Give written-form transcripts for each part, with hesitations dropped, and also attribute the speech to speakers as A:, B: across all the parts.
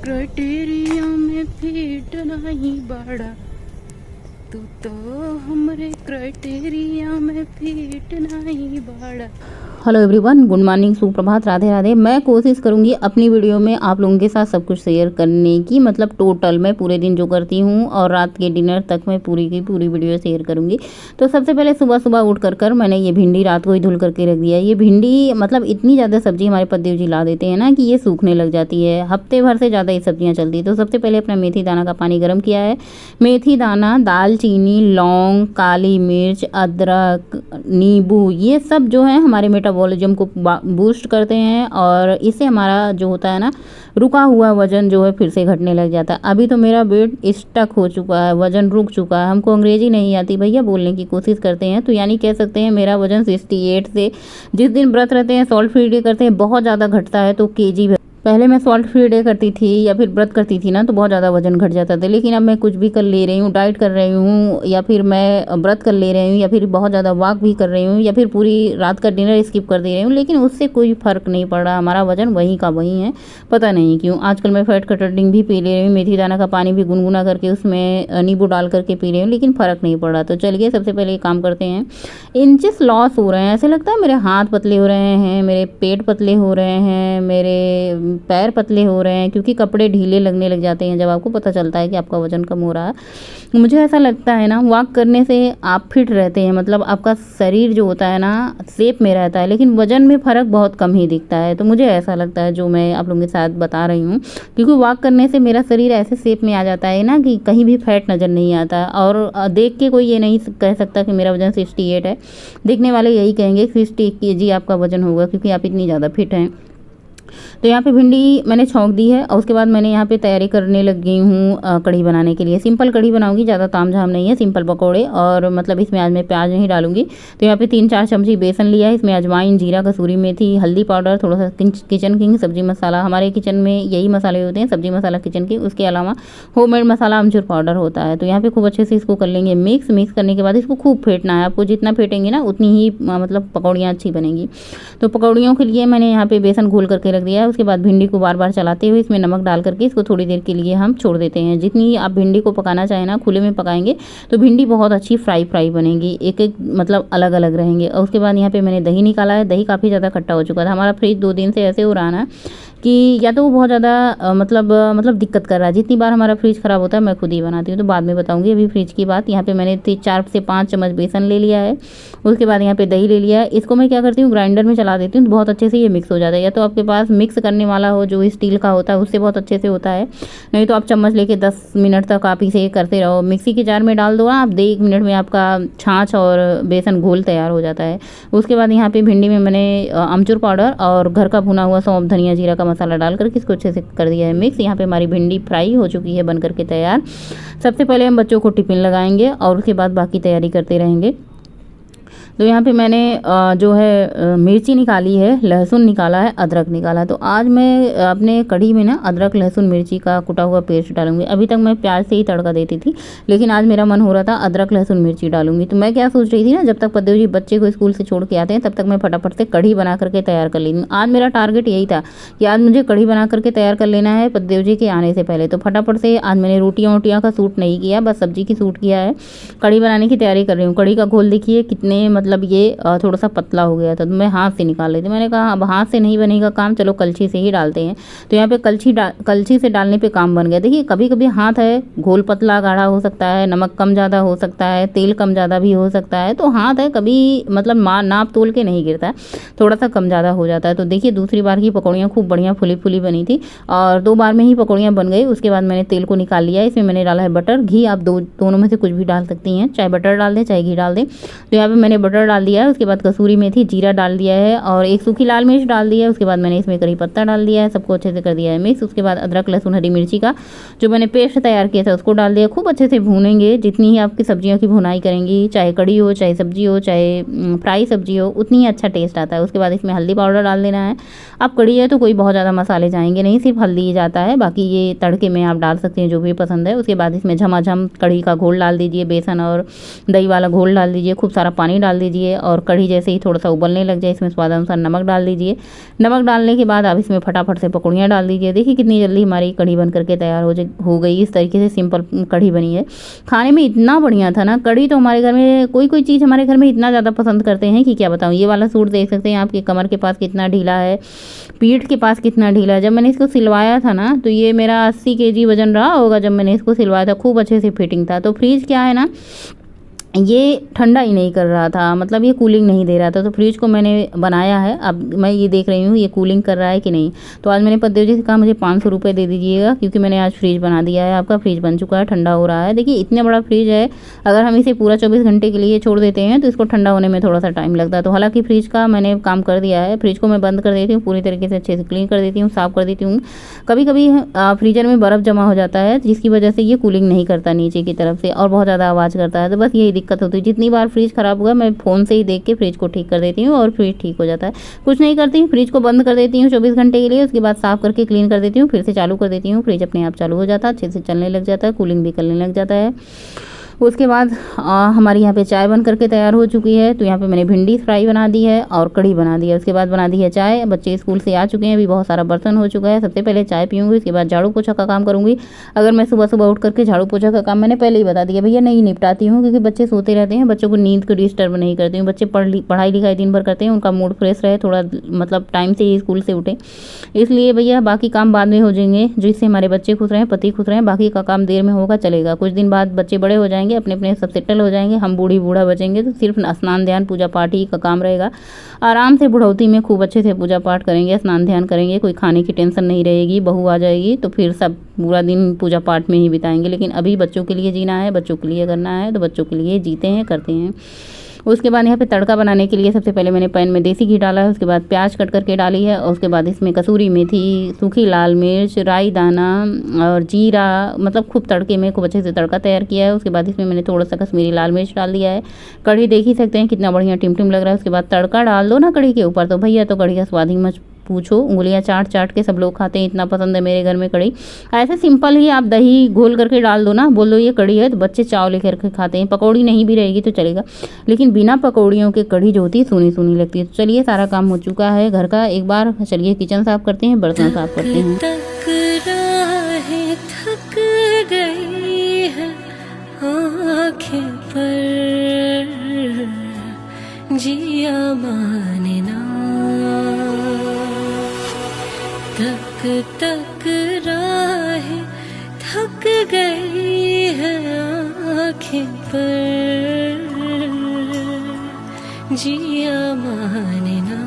A: Criteria में fit नहीं बाड़ा, तू तो हमरे क्राइटेरिया में फिट नहीं बाड़ा। हेलो एवरीवन, गुड मॉर्निंग, सुप्रभात, राधे राधे। मैं कोशिश करूंगी अपनी वीडियो में आप लोगों के साथ सब कुछ शेयर करने की, मतलब टोटल मैं पूरे दिन जो करती हूं और रात के डिनर तक मैं पूरी की पूरी वीडियो शेयर करूंगी। तो सबसे पहले सुबह सुबह उठ कर मैंने ये भिंडी रात को ही धुल करके रख दिया। ये भिंडी मतलब इतनी ज़्यादा सब्जी हमारे पतिदेव जी ला देते हैं ना कि ये सूखने लग जाती है, हफ्ते भर से ज़्यादा ये सब्जियाँ चलती है। तो सबसे पहले अपना मेथी दाना का पानी गर्म किया है। मेथी दाना, दालचीनी, लौंग, काली मिर्च, अदरक, नींबू, ये सब जो है हमारे मेटाबॉलिज्म को बूस्ट करते हैं और इससे हमारा जो होता है ना रुका हुआ वजन जो है फिर से घटने लग जाता है। अभी तो मेरा वेट स्टक हो चुका है, वजन रुक चुका है। हमको अंग्रेजी नहीं आती भैया, बोलने की कोशिश करते हैं तो यानी कह सकते हैं मेरा वजन 68 से, जिस दिन व्रत रहते हैं सॉल्ट फ्री डे करते हैं, बहुत ज़्यादा घटता है। तो केजी पहले मैं सॉल्ट फ्री डे करती थी या फिर व्रत करती थी ना तो बहुत ज़्यादा वजन घट जाता था, लेकिन अब मैं कुछ भी कर ले रही हूँ, डाइट कर रही हूँ या फिर मैं व्रत कर ले रही हूँ या फिर बहुत ज़्यादा वॉक भी कर रही हूँ या फिर पूरी रात का डिनर स्किप कर दे रही हूँ, लेकिन उससे कोई फ़र्क नहीं पड़ रहा। हमारा वजन वहीं का वहीं है, पता नहीं क्यों। आजकल मैं फैट कटर ड्रिंक भी पी ले रही हूँ, मेथी दाना का पानी भी गुनगुना करके उसमें नींबू डाल करके पी रही हूँ, लेकिन फ़र्क नहीं पड़ रहा। तो चलिए सबसे पहले ये काम करते हैं। इंचेस लॉस हो रहे हैं, ऐसे लगता है मेरे हाथ पतले हो रहे हैं, मेरे पेट पतले हो रहे हैं, मेरे पैर पतले हो रहे हैं, क्योंकि कपड़े ढीले लगने लग जाते हैं जब आपको पता चलता है कि आपका वजन कम हो रहा है। मुझे ऐसा लगता है ना वॉक करने से आप फिट रहते हैं, मतलब आपका शरीर जो होता है ना शेप में रहता है, लेकिन वजन में फ़र्क बहुत कम ही दिखता है। तो मुझे ऐसा लगता है जो मैं आप लोगों के साथ बता रही हूँ, क्योंकि वॉक करने से मेरा शरीर ऐसे शेप में आ जाता है ना कि कहीं भी फैट नज़र नहीं आता। और देख के कोई ये नहीं कह सकता कि मेरा वजन 68 है, देखने वाले यही कहेंगे 68 केजी आपका वजन होगा क्योंकि आप इतनी ज़्यादा फिट हैं। तो यहाँ पे भिंडी मैंने छौंक दी है और उसके बाद मैंने यहाँ पे तैयारी करने लग गई हूँ कढ़ी बनाने के लिए। सिंपल कढ़ी बनाऊंगी, ज़्यादा तामझाम नहीं है, सिंपल पकौड़े। और मतलब इसमें आज मैं प्याज नहीं डालूंगी। तो यहाँ पे 3-4 चमची बेसन लिया है, इसमें अजवाइन, जीरा, कसूरी मेथी, हल्दी पाउडर, थोड़ा सा किचन किंग सब्जी मसाला, हमारे किचन में यही मसाले होते हैं, सब्जी मसाला किचन किंग। उसके अलावा होममेड मसाला अमचूर पाउडर होता है। तो यहाँ पे खूब अच्छे से इसको कर लेंगे मिक्स करने के बाद इसको खूब फेंटना है। आपको जितना फेंटेंगे ना उतनी ही मतलब पकौड़ियाँ अच्छी बनेंगी। तो पकौड़ियों के लिए मैंने यहाँ पे बेसन घोल करके रख दिया है। उसके बाद भिंडी को बार बार चलाते हुए इसमें नमक डाल करके इसको थोड़ी देर के लिए हम छोड़ देते हैं। जितनी आप भिंडी को पकाना चाहें ना खुले में पकाएंगे तो भिंडी बहुत अच्छी फ्राई बनेगी, एक एक मतलब अलग अलग रहेंगे। और उसके बाद यहाँ पे मैंने दही निकाला है। दही काफ़ी ज़्यादा खट्टा हो चुका था, हमारा फ्रिज 2 दिन से ऐसे हो रहा ना कि या तो वो बहुत ज़्यादा मतलब दिक्कत कर रहा है। जितनी बार हमारा फ्रिज ख़राब होता है मैं खुद ही बनाती हूँ, तो बाद में बताऊँगी अभी फ्रिज की बात। यहाँ पे मैंने 4 से 5 चम्मच बेसन ले लिया है। उसके बाद यहाँ पे दही ले लिया है। इसको मैं क्या करती हूँ ग्राइंडर में चला देती हूँ तो बहुत अच्छे से ये मिक्स हो जाता है। या तो आपके पास मिक्स करने वाला हो जो स्टील का होता है उससे बहुत अच्छे से होता है, नहीं तो आप चम्मच लेके 10 मिनट तक आप इसे करते रहो। मिक्सी के जार में डाल दो आप, 1 मिनट में आपका छाछ और बेसन घोल तैयार हो जाता है। उसके बाद यहाँ पे भिंडी में मैंने अमचूर पाउडर और घर का भुना हुआ सौंफ, धनिया, जीरा का मसाला डाल करके इसको अच्छे से कर दिया है मिक्स। यहाँ पे हमारी भिंडी फ्राई हो चुकी है, बन करके तैयार। सबसे पहले हम बच्चों को टिफिन लगाएंगे और उसके बाद बाकी तैयारी करते रहेंगे। तो यहाँ पे मैंने जो है मिर्ची निकाली है, लहसुन निकाला है, अदरक निकाला है। तो आज मैं अपने कढ़ी में ना अदरक, लहसुन, मिर्ची का कुटा हुआ पेस्ट डालूंगी। अभी तक मैं प्याज से ही तड़का देती थी, लेकिन आज मेरा मन हो रहा था अदरक, लहसुन, मिर्ची डालूंगी। तो मैं क्या सोच रही थी ना, जब तक पतिदेव जी बच्चे को स्कूल से छोड़ के आते हैं तब तक मैं फटाफट से कढ़ी बना करके तैयार कर ली। आज मेरा टारगेट यही था कि आज मुझे कढ़ी बना करके तैयार कर लेना है पतिदेव जी के आने से पहले। तो फटाफट से आज मैंने रोटियाँ का सूट नहीं किया, बस सब्जी की सूट किया है। कढ़ी बनाने की तैयारी कर रही हूँ। कढ़ी का घोल देखिए कितने मतलब ये थोड़ा सा पतला हो गया था, तो मैं हाथ से निकाल लेती। मैंने कहा अब हाथ से नहीं बनेगा काम, चलो कलछी से ही डालते हैं। तो यहाँ पे कलछी से डालने पे काम बन गया। देखिए कभी कभी हाथ है, घोल पतला गाढ़ा हो सकता है, नमक कम ज़्यादा हो सकता है, तेल कम ज़्यादा भी हो सकता है। तो हाथ है कभी मतलब नाप तोल के नहीं गिरता है, थोड़ा सा कम ज़्यादा हो जाता है। तो देखिए दूसरी बार की पकौड़ियाँ खूब बढ़िया फुली बनी थी और 2 बार में ही पकौड़ियाँ बन गई। उसके बाद मैंने तेल को निकाल लिया, इसमें मैंने डाला है बटर, घी। आप दोनों में से कुछ भी डाल सकती हैं, चाहे बटर डाल दें चाहे घी डाल दें। तो यहाँ पर मैंने बटर डाल दिया है। उसके बाद कसूरी मेथी, जीरा डाल दिया है और 1 सूखी लाल मिर्च डाल दिया है। उसके बाद मैंने इसमें करी पत्ता डाल दिया है, सबको अच्छे से कर दिया है मिक्स। उसके बाद अदरक, लहसुन, हरी मिर्ची का जो मैंने पेस्ट तैयार किया था उसको डाल दिया। खूब अच्छे से भूनेंगे, जितनी ही आपकी सब्जियों की भुनाई करेंगी, चाहे कड़ी हो, चाहे सब्जी हो, चाहे फ्राई सब्जी हो, उतनी ही अच्छा टेस्ट आता है। उसके बाद इसमें हल्दी पाउडर डाल देना है। अब कड़ी है तो कोई बहुत ज़्यादा मसाले जाएंगे नहीं, सिर्फ हल्दी ही जाता है, बाकी ये तड़के में आप डाल सकते हैं जो भी पसंद है। उसके बाद इसमें झमाझम कड़ी का घोल डाल दीजिए, बेसन और दही वाला घोल डाल दीजिए, खूब सारा पानी डाल दीजिए और कढ़ी जैसे ही थोड़ा सा उबलने लग जाए इसमें स्वाद अनुसार नमक डाल दीजिए। नमक डालने के बाद आप इसमें फटाफट से पकौड़ियाँ डाल दीजिए। देखिए कितनी जल्दी हमारी कढ़ी बन करके तैयार हो गई। इस तरीके से सिंपल कढ़ी बनी है। खाने में इतना बढ़िया था ना, कढ़ी तो हमारे घर में कोई चीज़ हमारे घर में इतना ज़्यादा पसंद करते हैं कि क्या बताऊँ। ये वाला सूट देख सकते हैं आपकी कमर के पास कितना ढीला है, पीठ के पास कितना ढीला है। जब मैंने इसको सिलवाया था ना तो ये मेरा 80 kg वजन रहा होगा जब मैंने इसको सिलवाया था। खूब अच्छे से फिटिंग था। तो फ्रिज क्या है ना, ये ठंडा ही नहीं कर रहा था, मतलब ये कूलिंग नहीं दे रहा था। तो फ्रिज को मैंने बनाया है। अब मैं ये देख रही हूँ ये कूलिंग कर रहा है कि नहीं। तो आज मैंने पतिदेव जी से कहा मुझे 500 रुपये दे दीजिएगा, क्योंकि मैंने आज फ्रिज बना दिया है। आपका फ्रिज बन चुका है, ठंडा हो रहा है। देखिए इतना बड़ा फ्रिज है, अगर हम इसे पूरा 24 घंटे के लिए छोड़ देते हैं तो इसको ठंडा होने में थोड़ा सा टाइम लगता है। तो हालांकि फ्रिज का मैंने काम कर दिया है। फ्रिज को मैं बंद कर देती हूँ, पूरी तरीके से अच्छे से क्लीन कर देती हूँ, साफ़ कर देती हूँ। कभी कभी फ्रीजर में बर्फ़ जमा हो जाता है जिसकी वजह से ये कूलिंग नहीं करता नीचे की तरफ से और बहुत ज़्यादा आवाज़ करता है। तो बस यही दिक्कत होती है। जितनी बार फ्रिज ख़राब हुआ मैं फ़ोन से ही देख के फ्रिज को ठीक कर देती हूँ और फ्रिज ठीक हो जाता है। कुछ नहीं करती हूँ, फ्रिज को बंद कर देती हूँ 24 घंटे के लिए। उसके बाद साफ़ करके क्लीन कर देती हूँ, फिर से चालू कर देती हूँ। फ्रिज अपने आप चालू हो जाता है, अच्छे से चलने लग जाता है, कूलिंग भी करने लग जाता है। उसके बाद हमारी यहाँ पे चाय बन करके तैयार हो चुकी है। तो यहाँ पे मैंने भिंडी फ्राई बना दी है और कढ़ी बना दी है। उसके बाद बना दी है चाय। बच्चे स्कूल से आ चुके हैं, अभी बहुत सारा बर्तन हो चुका है। सबसे पहले चाय पीऊँगी, उसके बाद झाड़ू पोछा का काम करूँगी। अगर मैं सुबह सुबह उठ करके झाड़ू पोछा का काम मैंने पहले ही बता दिया भैया नहीं निपटाती हूँ, क्योंकि बच्चे सोते रहते हैं, बच्चों को नींद को डिस्टर्ब नहीं करती हूँ। बच्चे पढ़ाई लिखाई दिन भर करते हैं, उनका मूड फ्रेश रहे, थोड़ा मतलब टाइम से ही स्कूल से उठें, इसलिए भैया बाकी काम बाद में हो जाएंगे, जिससे हमारे बच्चे खुश रहें, पति खुश रहें। बाकी का काम देर में होगा चलेगा। कुछ दिन बाद बच्चे बड़े हो जाएंगे, अपने अपने सब सेटल हो जाएंगे, हम बूढ़ी बूढ़ा बचेंगे, तो सिर्फ स्नान ध्यान पूजा पाठ ही का काम रहेगा। आराम से बुढ़ौती में खूब अच्छे से पूजा पाठ करेंगे, स्नान ध्यान करेंगे, कोई खाने की टेंशन नहीं रहेगी। बहू आ जाएगी तो फिर सब पूरा दिन पूजा पाठ में ही बिताएंगे। लेकिन अभी बच्चों के लिए जीना है, बच्चों के लिए करना है, तो बच्चों के लिए जीते हैं, करते हैं। उसके बाद यहाँ पे तड़का बनाने के लिए सबसे पहले मैंने पैन में देसी घी डाला है। उसके बाद प्याज कट करके डाली है और उसके बाद इसमें कसूरी मेथी, सूखी लाल मिर्च, राई दाना और जीरा, मतलब खूब तड़के में खूब अच्छे से तड़का तैयार किया है। उसके बाद इसमें मैंने थोड़ा सा कश्मीरी लाल मिर्च डाल दिया है। कढ़ी देख ही सकते हैं कितना बढ़िया टिम लग रहा है। उसके बाद तड़का डाल दो ना कढ़ी के ऊपर, तो भैया तो कढ़ी का स्वाद ही मच पूछो। उंगलियां चाट चाट के सब लोग खाते हैं, इतना पसंद है मेरे घर में कढ़ी। ऐसे सिंपल ही आप दही घोल करके डाल दो ना, बोल दो ये कढ़ी है, तो बच्चे चाव लेकर के खाते हैं। पकौड़ी नहीं भी रहेगी तो चलेगा, लेकिन बिना पकौड़ियों के कढ़ी जो होती है सूनी सूनी लगती है। तो चलिए सारा काम हो चुका है घर का। एक बार चलिए किचन साफ करते हैं, बर्तन साफ करते हैं।
B: थक गई है आँखें पर जिया माने ना, तक राहें थक गई है आँखें पर जिया माने ना,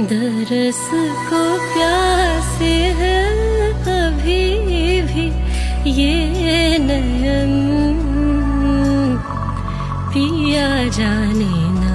B: दरस को प्यासे है अभी भी ये नयन पिया जाने ना।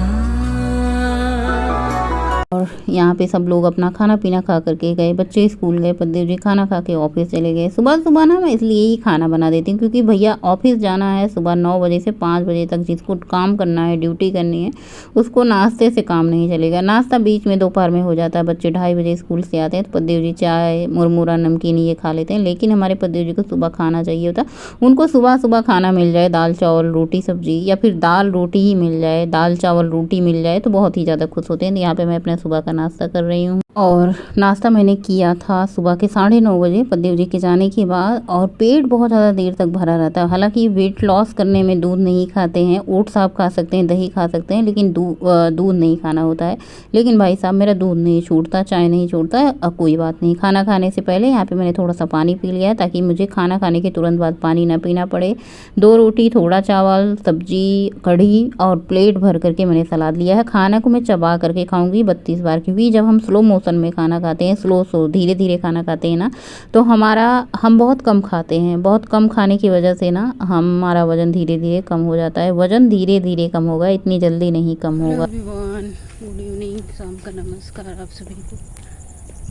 A: और यहाँ पे सब लोग अपना खाना पीना खा करके गए, बच्चे स्कूल गए, पतिदेव जी खाना खा के ऑफिस चले गए। सुबह सुबह ना मैं इसलिए ही खाना बना देती हूँ, क्योंकि भैया ऑफिस जाना है सुबह 9 बजे से 5 बजे तक। जिसको काम करना है, ड्यूटी करनी है, उसको नाश्ते से काम नहीं चलेगा। नाश्ता बीच में दोपहर में हो जाता है। बच्चे 2:30 बजे स्कूल से आते हैं तो पतिदेव जी चाय मुरमुरा नमकीन ये खा लेते हैं। लेकिन हमारे पतिदेव जी को सुबह खाना चाहिए होता। उनको सुबह सुबह खाना मिल जाए, दाल चावल रोटी सब्जी, या फिर दाल रोटी ही मिल जाए, दाल चावल रोटी मिल जाए, तो बहुत ही ज़्यादा खुश होते हैं। यहाँ पे मैं अपने सुबह का नाश्ता कर रही हूँ। और नाश्ता मैंने किया था सुबह के 9:30 बजे पतिदेव जी के जाने के बाद। और पेट बहुत ज़्यादा देर तक भरा रहता है। हालांकि वेट लॉस करने में दूध नहीं खाते हैं, ओट्स आप खा सकते हैं, दही खा सकते हैं, लेकिन दूध नहीं खाना होता है। लेकिन भाई साहब मेरा दूध नहीं छूटता, चाय नहीं छूटता। अब कोई बात नहीं, खाना खाने से पहले यहाँ पे मैंने थोड़ा सा पानी पी लिया है, ताकि मुझे खाना खाने के तुरंत बाद पानी ना पीना पड़े। 2 रोटी, थोड़ा चावल, सब्जी, कढ़ी और प्लेट भर करके मैंने सलाद लिया है। खाना को मैं चबा करके खाऊंगी 32 बार, क्योंकि जब हम स्लो मोशन में खाना खाते हैं, स्लो धीरे धीरे खाना खाते हैं ना, तो हम बहुत कम खाते हैं। बहुत कम खाने की वजह से ना हमारा वजन धीरे धीरे कम हो जाता है। वजन धीरे धीरे कम होगा, इतनी जल्दी नहीं कम होगा।
B: गुड इवनिंग, शाम का नमस्कार आप सभी को।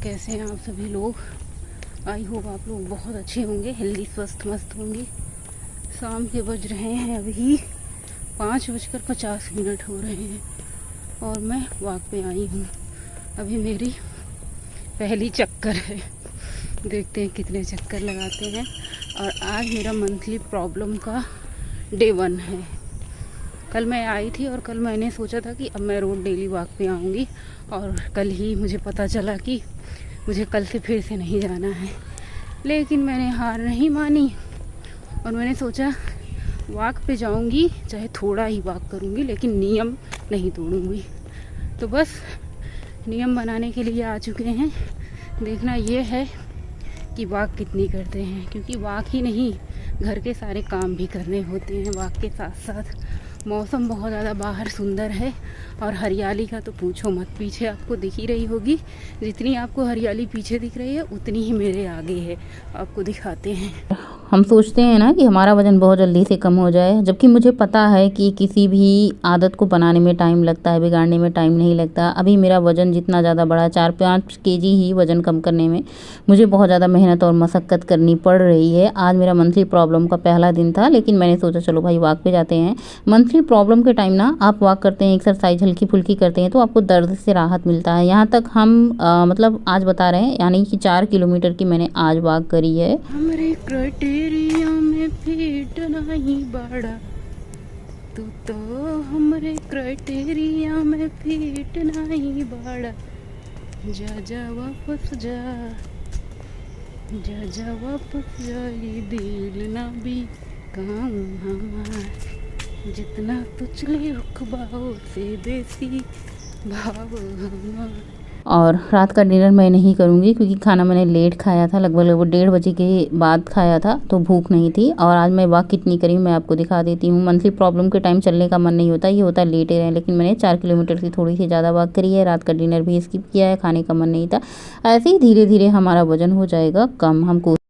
B: कैसे हैं आप सभी लोग? आई होप आप लोग बहुत अच्छे होंगे, हेल्दी स्वस्थ मस्त होंगे। शाम के बज रहे हैं अभी 5:50 हो रहे हैं और मैं वॉक पे आई हूँ। अभी मेरी पहली चक्कर है, देखते हैं कितने चक्कर लगाते हैं। और आज मेरा मंथली प्रॉब्लम का डे 1 है। कल मैं आई थी और कल मैंने सोचा था कि अब मैं रोज़ डेली वॉक पे आऊँगी, और कल ही मुझे पता चला कि मुझे कल से फिर से नहीं जाना है। लेकिन मैंने हार नहीं मानी और मैंने सोचा वॉक पे जाऊँगी, चाहे थोड़ा ही वॉक करूँगी, लेकिन नियम नहीं तोड़ूँगी। तो बस नियम बनाने के लिए आ चुके हैं। देखना ये है कि वॉक कितनी करते हैं, क्योंकि वॉक ही नहीं, घर के सारे काम भी करने होते हैं वॉक के साथ साथ। मौसम बहुत ज़्यादा बाहर सुंदर है और हरियाली का तो पूछो मत। पीछे आपको दिख ही रही होगी, जितनी आपको हरियाली पीछे दिख रही है उतनी ही मेरे आगे है। आपको दिखाते हैं।
A: हम सोचते हैं ना कि हमारा वज़न बहुत जल्दी से कम हो जाए, जबकि मुझे पता है कि किसी भी आदत को बनाने में टाइम लगता है, बिगाड़ने में टाइम नहीं लगता। अभी मेरा वज़न जितना ज़्यादा बढ़ा, 4-5 केजी ही वज़न कम करने में मुझे बहुत ज़्यादा मेहनत और मशक्क़त करनी पड़ रही है। आज मेरा मंथली प्रॉब्लम का पहला दिन था, लेकिन मैंने सोचा चलो भाई वॉक पे जाते हैं। मंथली प्रॉब्लम के टाइम ना आप वॉक करते हैं, एक्सरसाइज हल्की फुल्की करते हैं तो आपको दर्द से राहत मिलता है। यहाँ तक हम मतलब आज बता रहे हैं, यानी कि 4 किलोमीटर की मैंने आज वॉक करी है।
B: हमरे क्राइटेरिया में फिट नहीं बाड़ा, तू तो हमरे क्राइटेरिया में फिट नहीं बाड़ा। जा जा वापस जा, जा जा वापस जा, ये दिल ना भी काम हमार, जितना तुझले रुकबाओ से बेसी भाव हमार।
A: और रात का डिनर मैं नहीं करूँगी, क्योंकि खाना मैंने लेट खाया था, लगभग 1:30 बजे के बाद खाया था, तो भूख नहीं थी। और आज मैं वॉक कितनी करी मैं आपको दिखा देती हूँ। मंथली प्रॉब्लम के टाइम चलने का मन नहीं होता, ये होता है लेटे रहें, लेकिन मैंने 4 किलोमीटर से थोड़ी सी ज़्यादा वॉक करी है। रात का डिनर भी स्किप किया है, खाने का मन नहीं था। ऐसे ही धीरे धीरे हमारा वज़न हो जाएगा कम। हमको